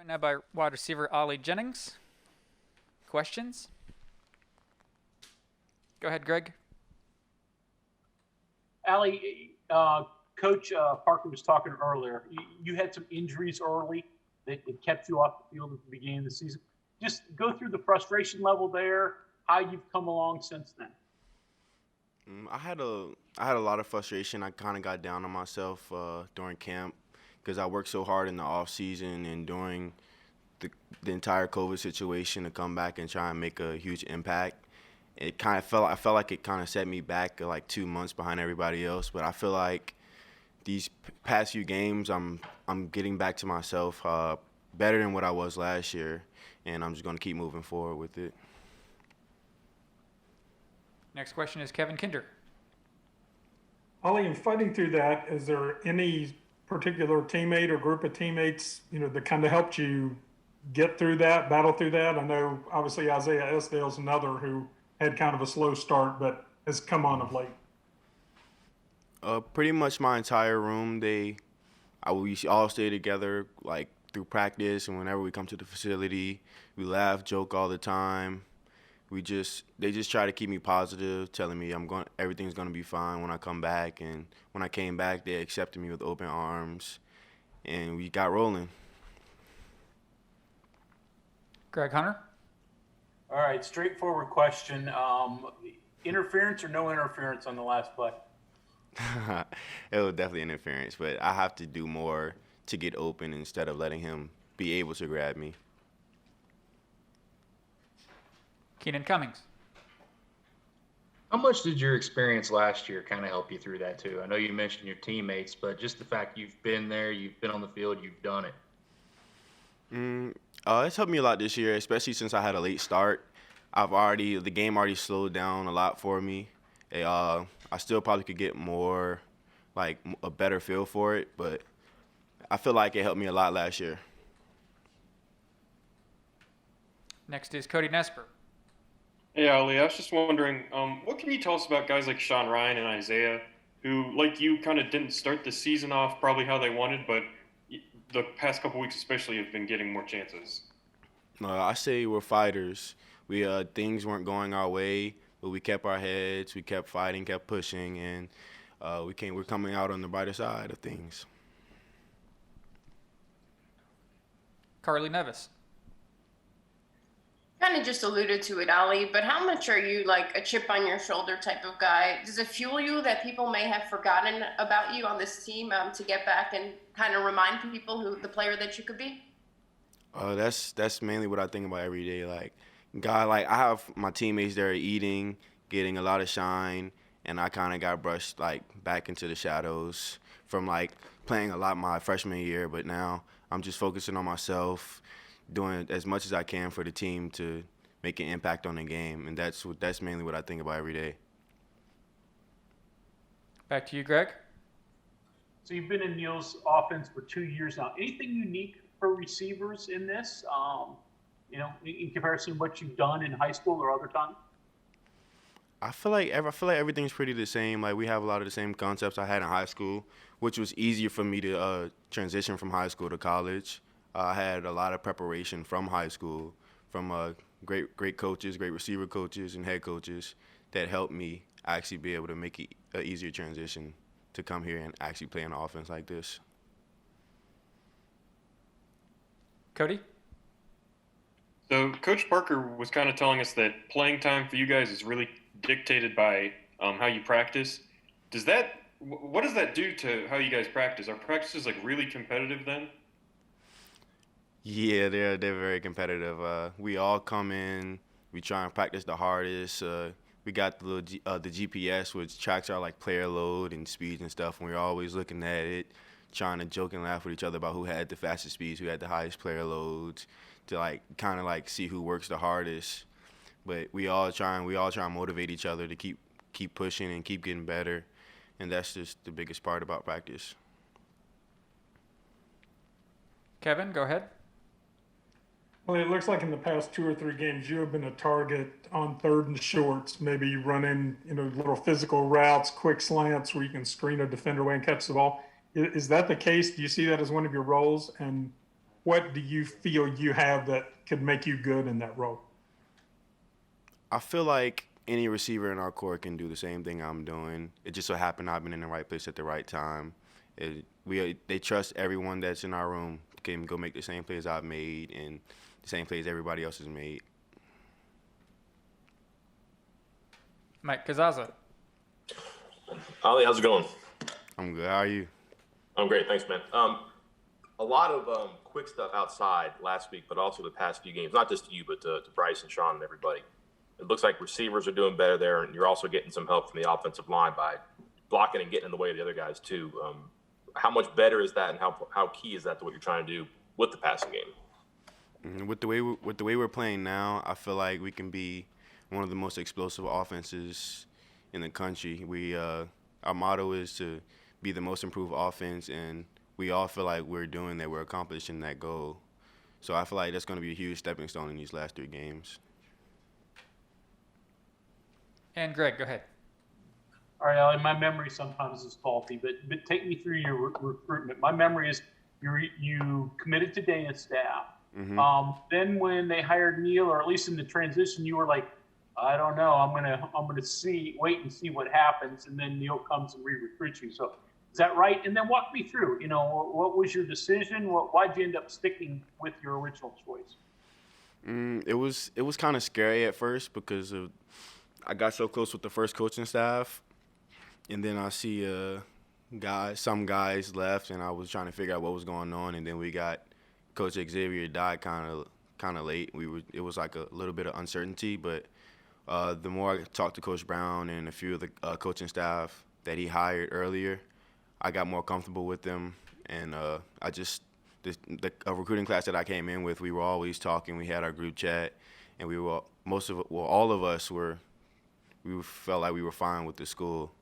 Now by wide receiver Ali Jennings. Questions? Go ahead, Greg. Ali, Coach Parker was talking earlier. You had some injuries early that kept you off the field at the beginning of the season. Just go through the frustration level there, how you've come along since then. I had a lot of frustration. I kind of got down on myself during camp because I worked so hard in the off season and during the entire COVID situation to come back and try and make a huge impact. I felt like it kind of set me back like 2 months behind everybody else. But I feel like these past few games, I'm getting back to myself better than what I was last year, and I'm just going to keep moving forward with it. Next question is Kevin Kinder. Ollie, in fighting through that, is there any particular teammate or group of teammates, that kind of helped you get through that, battle through that? I know obviously Isaiah Esdale's another who had kind of a slow start, but has come on of late. Pretty much my entire room, we all stay together like through practice, and whenever we come to the facility, we laugh, joke all the time. They just try to keep me positive, telling me everything's gonna be fine when I come back. And when I came back, they accepted me with open arms, and we got rolling. Greg Hunter. All right, straightforward question. Interference or no interference on the last play? It was definitely interference, but I have to do more to get open instead of letting him be able to grab me. Keenan Cummings. How much did your experience last year kind of help you through that too? I know you mentioned your teammates, but just the fact you've been there, you've been on the field, you've done it. It's helped me a lot this year, especially since I had a late start. The game already slowed down a lot for me. I still probably could get more, like a better feel for it, but I feel like it helped me a lot last year. Next is Cody Nesper. Hey, Ali, I was just wondering, what can you tell us about guys like Sean Ryan and Isaiah, who, like you, kind of didn't start the season off probably how they wanted, but the past couple weeks especially have been getting more chances? I say we're fighters. Things weren't going our way, but we kept our heads, we kept fighting, kept pushing, and we're coming out on the brighter side of things. Carly Nevis. Kind of just alluded to it, Ali, but how much are you like a chip on your shoulder type of guy? Does it fuel you that people may have forgotten about you on this team to get back and kind of remind people who the player that you could be? That's mainly what I think about every day. I have my teammates there eating, getting a lot of shine, and I kind of got brushed back into the shadows from playing a lot my freshman year, but now I'm just focusing on myself, doing as much as I can for the team to make an impact on the game, and that's mainly what I think about every day. Back to you, Greg. So you've been in Neal's offense for 2 years now. Anything unique for receivers in this, in comparison to what you've done in high school or other times? I feel like everything's pretty the same. We have a lot of the same concepts I had in high school, which was easier for me to transition from high school to college. I had a lot of preparation from high school, from great coaches, great receiver coaches, and head coaches that helped me actually be able to make it an easier transition to come here and actually play an offense like this. Cody? So Coach Parker was kind of telling us that playing time for you guys is really dictated by how you practice. What does that do to how you guys practice? Are practices really competitive then? Yeah, they're very competitive. We all come in, we try and practice the hardest. We got the GPS, which tracks our player load and speeds and stuff, and we're always looking at it, trying to joke and laugh with each other about who had the fastest speeds, who had the highest player loads, to kind of see who works the hardest. But we all try and motivate each other to keep pushing and keep getting better, and that's just the biggest part about practice. Kevin, go ahead. Well, it looks like in the past 2 or 3 games, you have been a target on 3rd and shorts, maybe running, little physical routes, quick slants where you can screen a defender away and catch the ball. Is that the case? Do you see that as one of your roles? And what do you feel you have that could make you good in that role? I feel like any receiver in our court can do the same thing I'm doing. It just so happened I've been in the right place at the right time. They trust everyone that's in our room can go make the same plays I've made and the same plays everybody else has made. Mike Kazaza. Ali, how's it going? I'm good. How are you? I'm great, thanks, man. A lot of quick stuff outside last week, but also the past few games, not just to you, but to Bryce and Sean and everybody. It looks like receivers are doing better there, and you're also getting some help from the offensive line by blocking and getting in the way of the other guys, too. How much better is that, and how key is that to what you're trying to do with the passing game? With the way we're playing now, I feel like we can be one of the most explosive offenses in the country. Our motto is to be the most improved offense, and we all feel like we're doing that. We're accomplishing that goal. So I feel like that's going to be a huge stepping stone in these last 3 games. And Greg, go ahead. All right, Ali, my memory sometimes is faulty, but take me through your recruitment. My memory is you committed to Dana's staff. Mm-hmm. Then when they hired Neil, or at least in the transition, you were like, I don't know, I'm gonna wait and see what happens, and then Neil comes and re-recruits you. So is that right? And then walk me through. What was your decision? Why'd you end up sticking with your original choice? It was kind of scary at first because I got so close with the first coaching staff, and then I see some guys left, and I was trying to figure out what was going on, and then we got Coach Xavier died kind of late. It was like a little bit of uncertainty, but the more I talked to Coach Brown and a few of the coaching staff that he hired earlier, I got more comfortable with them, and the recruiting class that I came in with, we were always talking. We had our group chat, and all of us we felt like we were fine with the school.